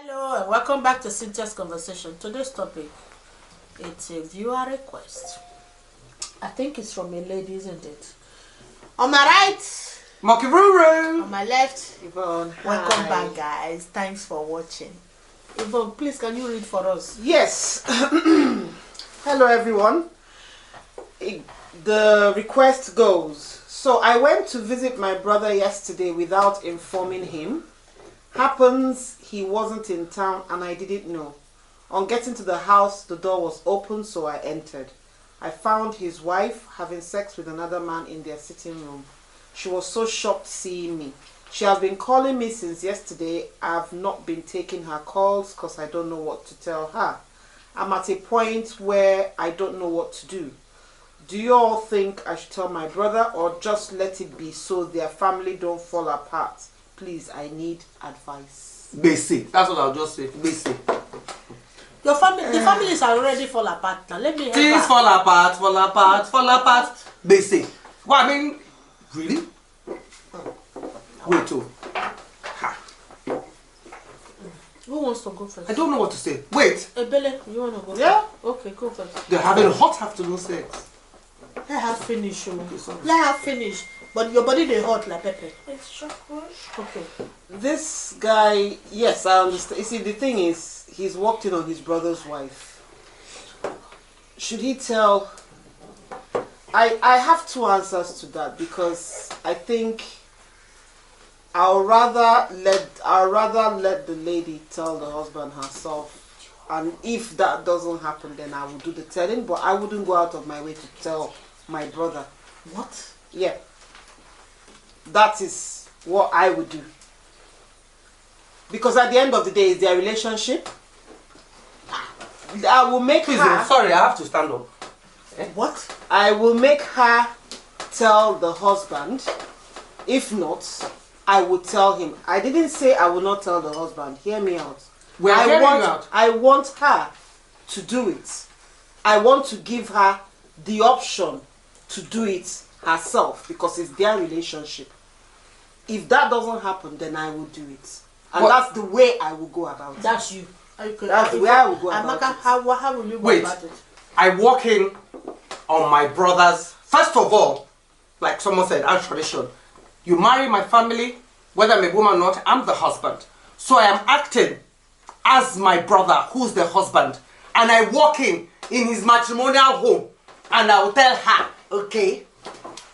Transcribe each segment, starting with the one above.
Hello and welcome back to Cynthia's Conversation. Today's topic, it's a viewer request. I think it's from a lady, isn't it? On my right, Makiruru. on my left, Yvonne. welcome Hi. back guys. Thanks for watching. Yvonne, please can you read for us? Yes. Hello everyone. The request goes. So I went to visit my brother yesterday without informing him. Happens he wasn't in town and I didn't know. On getting to the house, the door was open, so I entered. I found his wife having sex with another man in their sitting room. She was so shocked seeing me. She has been calling me since yesterday. I've not been taking her calls because I don't know what to tell her. I'm at a point where I don't know what to do. Do you all think I should tell my brother or just let it be so their family don't fall apart? Please, I need advice. Basic. That's what I'll just say. Basic. Your family, the families are already fall apart now. Let me help Things her. fall apart, fall apart, fall apart. Basic. Well, I mean, really? Wait, oh. Ha. Who wants to go first? I don't know what to say. Wait. Ebele, you want to go Yeah? first? Okay, go first. They're having hot afternoon sex. Let her finish. sorry. Let her finish. But your body they hot like pepper. It's chocolate. Okay. This guy, yes, I understand. You see, the thing is, he's walked in on his brother's wife. Should he tell? I have two answers to that because I think I'll rather let the lady tell the husband herself, and if that doesn't happen, then I will do the telling. But I wouldn't go out of my way to tell my brother. What? Yeah, that is what I would do. Because at the end of the day, it's their relationship. I will make Please, her. sorry, I have to stand up. What? I will make her tell the husband. If not, I will tell him. I didn't say I will not tell the husband. Hear me out. We're hearing you out. I want her to do it. I want to give her the option to do it herself because it's their relationship. If that doesn't happen, then I will do it. And What? that's the way I will go about it. That's you. Okay. That's the way I will go about Amaka, it. how will you go Wait. about it? I walk in on my brother's. First of all, like someone said, our tradition. You marry my family, whether I'm a woman or not, I'm the husband. So I am acting as my brother, who's the husband. And I walk in his matrimonial home and I will tell her, okay,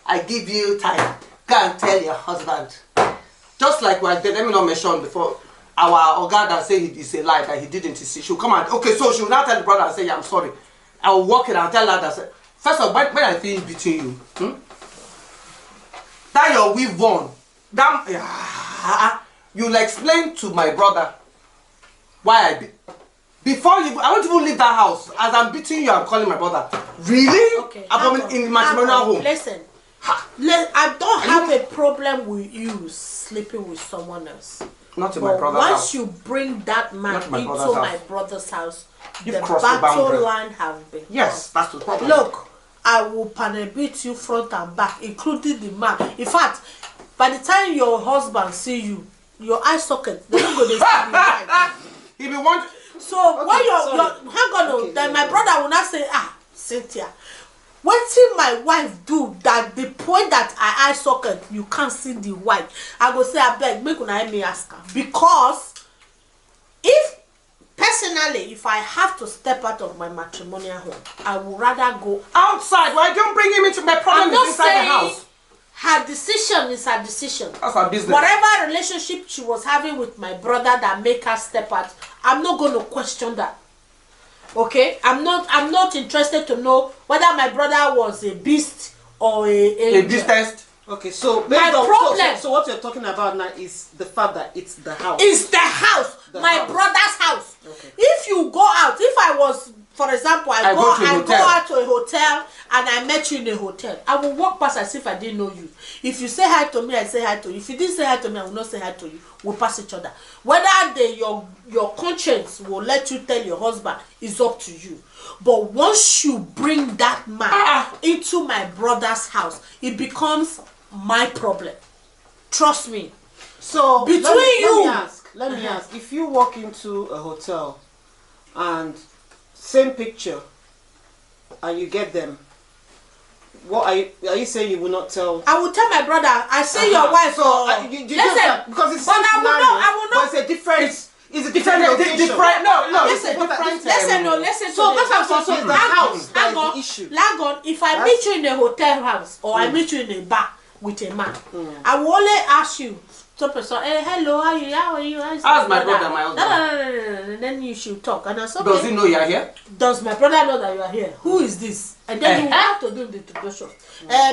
I give you time. Go and tell your husband. Just like what let me not mention before, our Oga that say it's a lie that he didn't see. She'll come and, okay, so she'll now tell the brother and say, yeah, I'm sorry. I will walk in and tell her that, first of all, when I finish beating you, that your weave on, you'll explain to my brother why I before you, I won't even leave that house. As I'm beating you, I'm calling my brother. Really? Okay. I'm in matrimonial home. Listen. I don't have a problem with you sleeping with someone else. Not in But my brother's once house. you bring that man Not my into brother's my house. brother's house, You've the crossed the battle boundary. line has been Yes, that's the problem. Look, I will panel beat you front and back, including the man. In fact, by the time your husband see you, your eye socket, they're not going to see you right. He be want. So Okay, when sorry. hang on, Okay, then yeah, my yeah. brother will not say, Cynthia, what till my wife do that the point that I eye socket, you can't see the white. I go say, I beg, make una help me ask her. Because if personally, if I have to step out of my matrimonial home, I would rather go Outside, why don't bring him into my problem? I'm not Is inside the saying house. her decision is her decision. That's her business. Whatever relationship she was having with my brother that make her step out, I'm not going to question that. Okay, I'm not interested to know whether my brother was a beast or A beast test. Okay, so My problem- So what you're talking about now is the fact that it's the house. It's the house, my house. brother's house. Okay. If you go out, if I was, for example, I go to a go hotel. out to a hotel and I met you in a hotel, I will walk past as if I didn't know you. If you say hi to me, I say hi to you. If you didn't say hi to me, I will not say hi to you. We'll pass each other. Whether your conscience will let you tell your husband is up to you. But once you bring that man into my brother's house, it becomes my problem. Trust me. So Between let me you ask. let me ask, if you walk into a hotel and same picture and you get them, what are you saying you will not tell? I will tell my brother, I see your wife. So listen, because it's but I will not. but it's a different. It's a different location. Listen. So that's how so it's the house that is the issue. Lagon, if I meet you in a hotel house or I meet you in a bar with a man, I will only ask you. So person, hey, hello, how are you? Ask my brother, my husband. No. Then you should talk. And I said, does he know you are here? Does my brother know that you are here? Who is this? And then you have to do the introduction.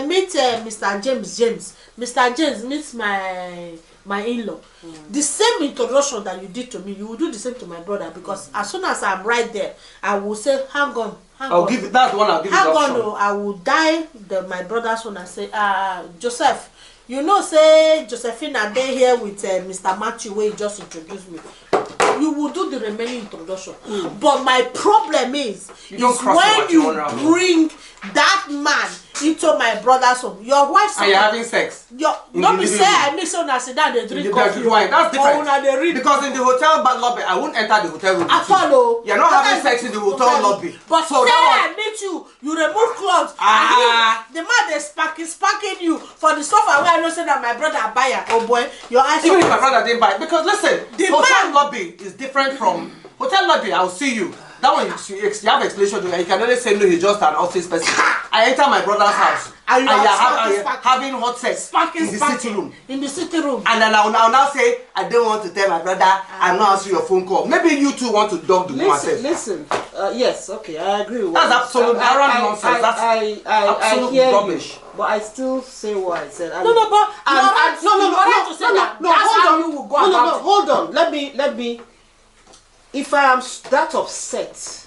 Meet Mr. James. Mr. James meets my in-law. The same introduction that you did to me, you will do the same to my brother, because as soon as I'm right there, I will say, hang on. I'll give it. That's the one I'll give you the option. Hang on, I will die my brother's one and say, Joseph, you know, say Josephine are there here with Mr. Matthew where he just introduced me. You will do the remaining introduction. But my problem is when you bring that man into my brother's home, your wife. Are you having sex? Don't be say I miss on a sit down and drink coffee. That's different. Because in the hotel lobby, I won't enter the hotel room. I follow. You're not having sex in the hotel lobby. But so say I meet you, you remove clothes. The man is spanking you for the stuff I wear. I know say that my brother buyer. Oh boy, your eyes. Even if my brother didn't buy, because listen, the hotel lobby is different from hotel lobby. I'll see you. That one you have explanation to. You can only say no. He's just an office person. I enter my brother's house and you're having hot sex in the sitting room. In the sitting room. And then I'll now say I don't want to tell my brother. I'm not answering your phone call. Maybe you two want to dog the woman. Listen. Yes. Okay. I agree with that's absolute nonsense. That's absolute rubbish. But I still say what I said. No. Hold on. Let me. If I am that upset,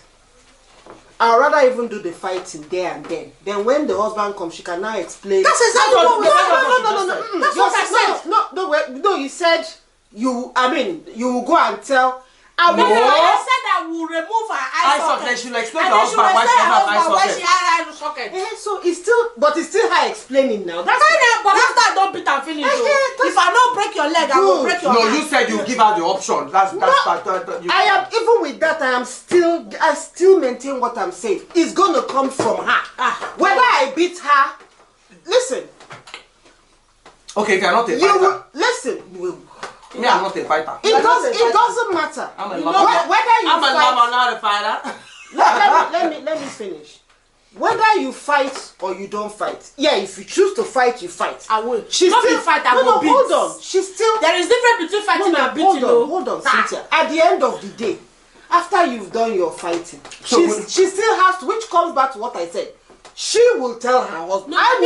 I'd rather even do the fighting there and then. Then when the husband comes, she can now explain. That's exactly what we No. That's what I said. No. You said you. I mean, you will go and tell. I said I will remove her eye socket. Then she'll explain to her husband why she has eye socket. So it's still her explaining now. That's but after I don't beat and finish, if I don't break your leg, I will break your hand. No, you said you give her the option. I am even with that. I still maintain what I'm saying. It's gonna come from her. Whether I beat her, listen. Okay, you're not a fighter. Listen. Me, I'm not a fighter. It doesn't matter. I'm a lover. I'm not a fighter. Let me finish. Whether you fight or you don't fight, if you choose to fight, you fight. I will. She's not still fight. I will beat. Hold on. She's still. There is difference between fighting and beating. Hold on, Cynthia. At the end of the day, after you've done your fighting, she still has to. Which comes back to what I said. She will tell her husband. I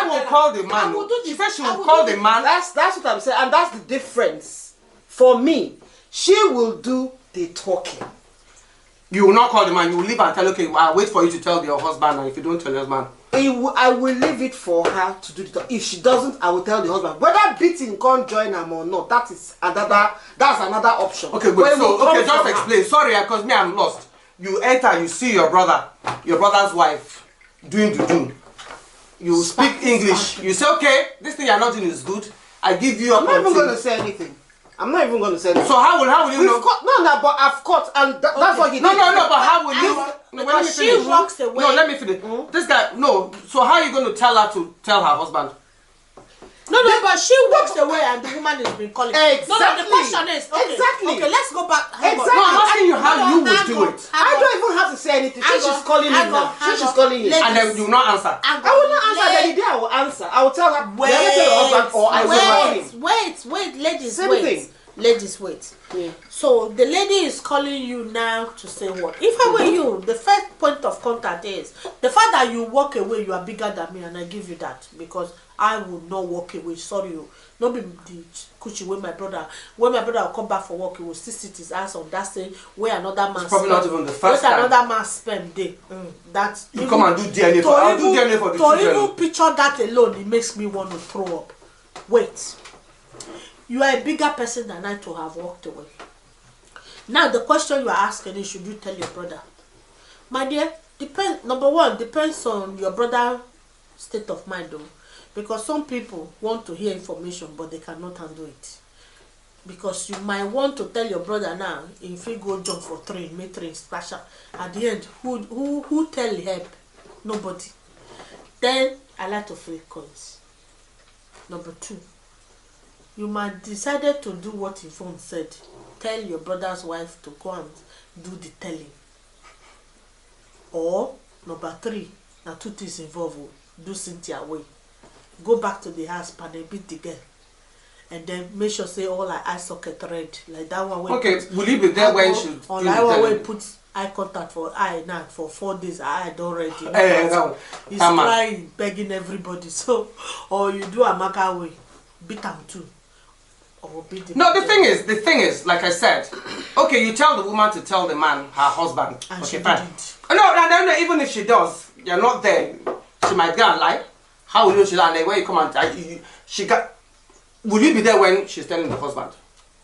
will call the man. She said she will call the man. That's what I'm saying, and that's the difference. For me, she will do the talking. You will not call the man. You will leave and tell. Okay, I'll wait for you to tell your husband. And if you don't tell your husband, I will leave it for her to do the talking. If she doesn't, I will tell the husband. Whether beating can't join them or not, that's another option. Okay, wait. Just explain. Sorry, because me, I'm lost. You enter, you see your brother's wife doing the do. You speak English. You say, okay, this thing you're not doing is good. I give you a. I'm not even going to say anything. So how will you know? But I've caught, and that's what he did. No, but how will you? She walks away. No, let me finish. This guy, no. So how are you going to tell her to tell her husband? No, but she walks away and the woman is being calling. Exactly. No, the question is exactly. Okay, let's go back. Exactly. No, I'm asking you how you would do it. I don't even have to say anything. She's calling me now. She's calling you. And then you will not answer. I will not answer. Then the day I will answer. I will tell her. Wait, ladies, Same wait. thing. Ladies, wait. Yeah. So the lady is calling you now to say what? If I were you, the first point of contact is the fact that you walk away. You are bigger than me, and I give you that because I will not walk away. Sorry, not be the coochie when my brother will come back for work. He will still sit his ass on that same where another man. Probably not even the first time. Another man spend day. That you come and do DNA for. I'll do DNA for the children. To even picture that alone, it makes me want to throw up. Wait. You are a bigger person than I to have walked away. Now the question you are asking is, should you tell your brother? My dear, number one, depends on your brother's state of mind though. Because some people want to hear information but they cannot handle it. because you might want to tell your brother now if he go jump for train, make train splash up. At the end, who tell help? Nobody. Then I like to flip coins. Number 2, you might decided to do what Yvonne said. Tell your brother's wife to go and do the telling. Or number 3, now 2 things involved. Do Cynthia way. Go back to the house and beat the girl. And then make sure say all her eye socket red. Like that one. Okay, will you be there when she do on the that one telling? where put eye contact for eye now for 4 days. Her eye don't ready. He's crying, begging everybody. So, or you do Amaka way, beat them too. Or beat the No, the thing is, like I said, okay, you tell the woman to tell the man, her husband. And okay, she fine. didn't. No, even if she does, you're not there. She might go and lie. How will you know she's lying? Where you come and she got. Will you be there when she's telling the husband?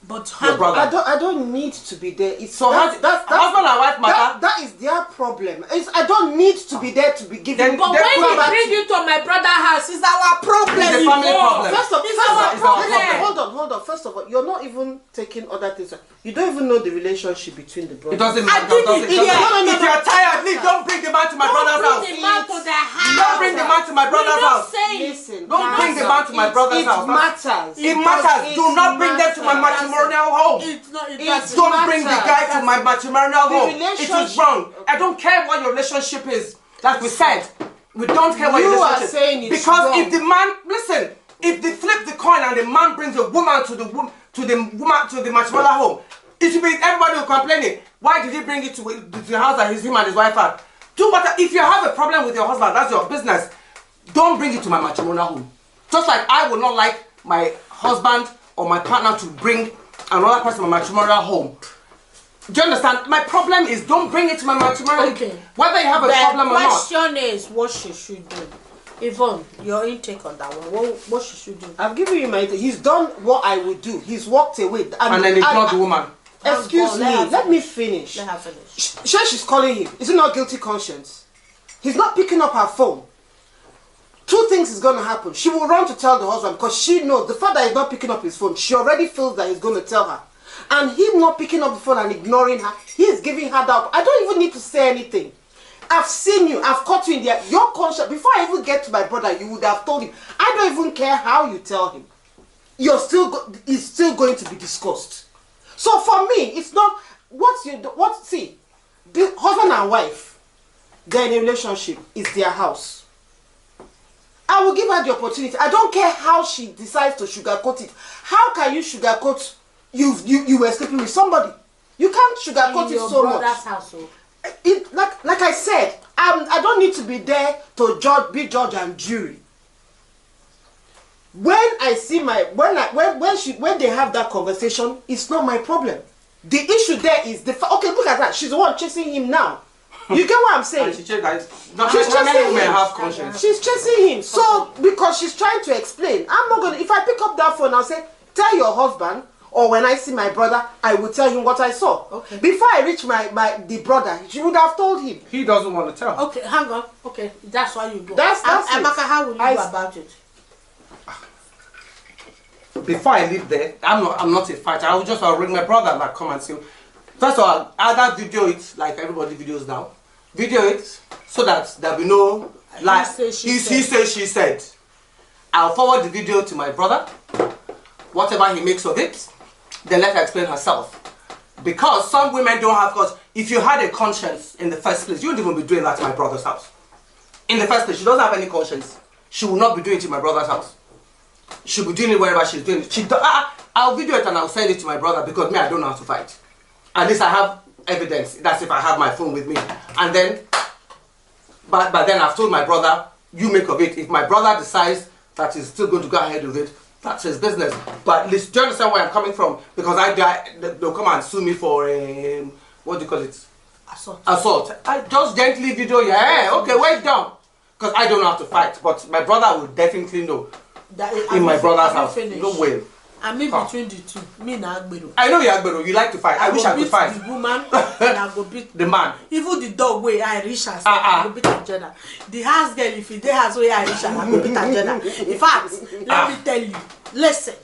But Your brother. I don't need to be there. It's So that's husband and wife matter. that is their problem. I don't need to be there to be giving. Then- But then when go we back bring you to my brother's house, it's our problem. It's a family Yvonne. problem. First of It's our problem. hold on. First of all, you're not even taking other things. You don't even know the relationship between the It brothers. doesn't I matter. didn't- yeah. If you're tired, please don't bring the man to my brother's house. Don't bring the man to the house. Don't bring the man to my brother's We're not house. saying. Listen, Don't bring the man to my brother's it house. matters. It matters. Do not bring them to my matrimonial home. It's not. It It's doesn't. Don't bring the guy to my matrimonial home. It is relationship- wrong. I don't care what your relationship is. Like we said, we don't care what your You are relationship saying it's because wrong. if the man listen, if they flip the coin and the man brings a woman to the matrimonial home, it should be everybody will complaining. Why did he bring it to the house that him and his wife had? Do what if you have a problem with your husband, that's your business. Don't bring it to my matrimonial home. Just like I would not like my husband or my partner to bring another person to my matrimonial home. Do you understand? My problem is don't bring it to my matrimonial. Okay. Whether you have a problem or The not. question is what she should do. Yvonne, your intake on that one. What she should do. I've given you my. He's done what I would do. He's walked away. And then ignore the woman. Excuse me. Let me finish. Let her finish. She's calling him. Is it not guilty conscience? He's not picking up her phone. 2 things is going to happen. She will run to tell the husband because she knows the fact that he's not picking up his phone. She already feels that he's going to tell her. And him not picking up the phone and ignoring her, he is giving her that. I don't even need to say anything. I've seen you. I've caught you in there. Your conscience. Before I even get to my brother, you would have told him. I don't even care how you tell him. It's still going to be discussed. So for me, it's not see, the husband and wife, they're in a relationship. It's their house. I will give her the opportunity. I don't care how she decides to sugarcoat it. How can you sugarcoat you were sleeping with somebody? You can't sugarcoat it so much. Household. Like I said, I don't need to be there to be judge and jury. When I see when they have that conversation, it's not my problem. The issue there is okay. Look at that. She's the one chasing him now. You get what I'm saying? She's chasing him. Have conscience. She's chasing him. So because she's trying to explain, I'm not gonna. If I pick up that phone, I'll say, "Tell your husband." Or when I see my brother, I will tell him what I saw. Okay. Before I reach the brother, she would have told him. He doesn't want to tell. Okay, hang on. Okay, that's why you go. That's it. Amaka, how will you go about it? Before I leave there, I'm not a fighter. I'll ring my brother and come and see. First of all, either video it like everybody videos now. Video it so that there'll be no like he said, she said. I'll forward the video to my brother. Whatever he makes of it, then let her explain herself. Because some women don't have, because if you had a conscience in the first place, you wouldn't even be doing that to my brother's house. In the first place, she doesn't have any conscience. She will not be doing it in my brother's house. She'll be doing it wherever she's doing it. I'll video it and I'll send it to my brother because me, I don't know how to fight. At least I have evidence. That's if I have my phone with me. And then, but then I've told my brother, you make of it. If my brother decides that he's still going to go ahead with it, that's his business. But at least, do you understand where I'm coming from? Because they'll come and sue me for, what do you call it? Assault. I just gently video, yeah, okay, wait down. Because I don't know how to fight. But my brother will definitely know. In my brother's house. No way. I'm in between the two. Me na Agbero. I know you're Agbero. You like to fight. I wish I could fight. The woman and I go beat the man. Even the dog way I reach her, I go beat her. The house girl, if they has way I reach her, I go beat her. In fact, let me tell you. Listen.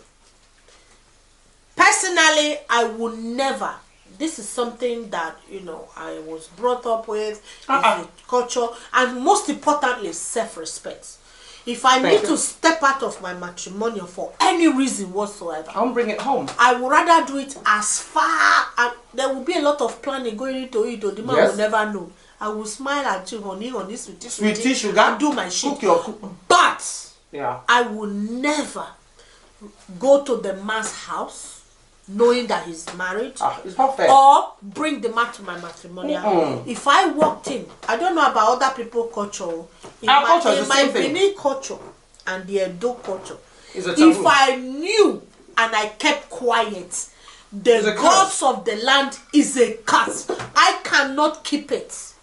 Person personally, I would never. This is something that, you know, I was brought up with, is a culture, and most importantly, self-respect. If I need to step out of my matrimonial for any reason whatsoever, I won't bring it home. I would rather do it as far, and there will be a lot of planning going into it, or the man will never know. I will smile at you, honey, sweetie, sugar, and do my shit. But I will never go to the man's house knowing that he's married, it's not fair. or bring the man to my matrimonial. If I walked in, I don't know about other people's culture. In my Benin culture and the Edo culture, if I knew and I kept quiet, the gods of the land is a curse. I cannot keep it.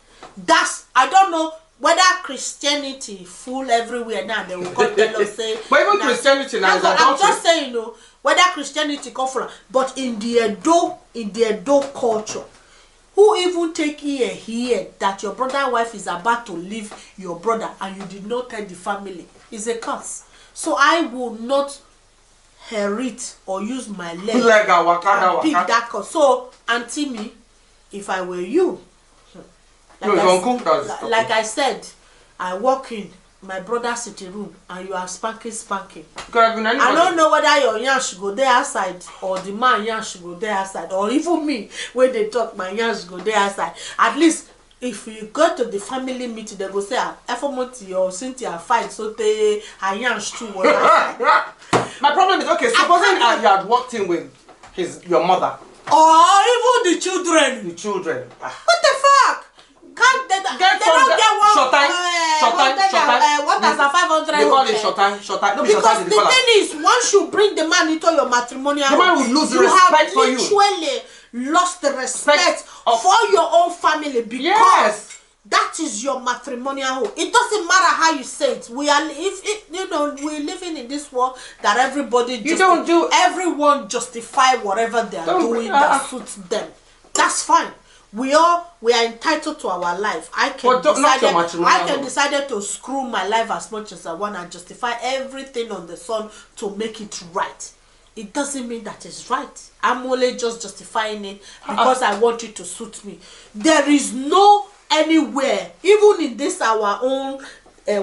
I don't know whether Christianity fool everywhere now. They will come tell us say. But even Christianity now is adultery. I'm just saying, you know, whether Christianity come from, but in the Edo culture, who even take here that your brother wife is about to leave your brother and you did not tell the family is a curse. So I will not herit or use my leg and pick that curse. So Auntie me, if I were you, like I said, I walk in my brother's sitting room and you are spanking. I don't know whether your yarn should go there outside or the man yarn should go there outside, or even me when they talk my yarn should go there outside. At least if you go to the family meeting, they go say Efomoti or Cynthia fight so they her yarn too. My problem is, okay, supposing you had walked in with your mother or even the children. What the fuck? Can't they don't get one short time. What is a 500? They call it short time. No, because the thing is, once you bring the man into your matrimonial, the man will lose respect for you. You have literally lost the respect for your own family, because that is your matrimonial home. It doesn't matter how you say it. We're living in this world that everyone justify whatever they are doing that suits them. That's fine. We are entitled to our life. I can decide to screw my life as much as I want and justify everything on the sun to make it right. It doesn't mean that it's right. I'm only just justifying it because I want it to suit me. There is no anywhere, even in this our own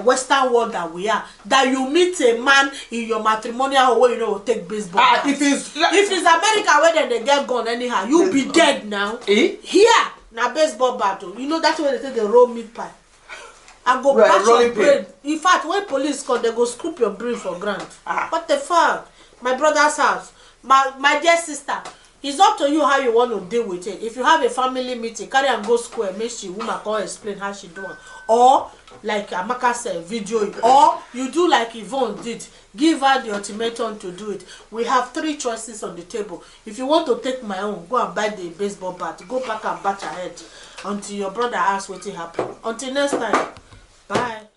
Western world that we are, that you meet a man in your matrimonial where you know take baseball. If it's America where they get gone anyhow, you be dead now. Here, now baseball battle. You know that's where they say they roll meat pie. I go bash your brain. In fact, when police come, they go scoop your brain for ground. What the fuck? My brother's house. My dear sister. It's up to you how you want to deal with it. If you have a family meeting, carry and go square, make sure woman can explain how she doing. Or like Amaka said, video it. Or you do like Yvonne did. Give her the ultimatum to do it. We have 3 choices on the table. If you want to take my own, go and buy the baseball bat. Go back and bat her head until your brother asks what happened. Until next time. Bye.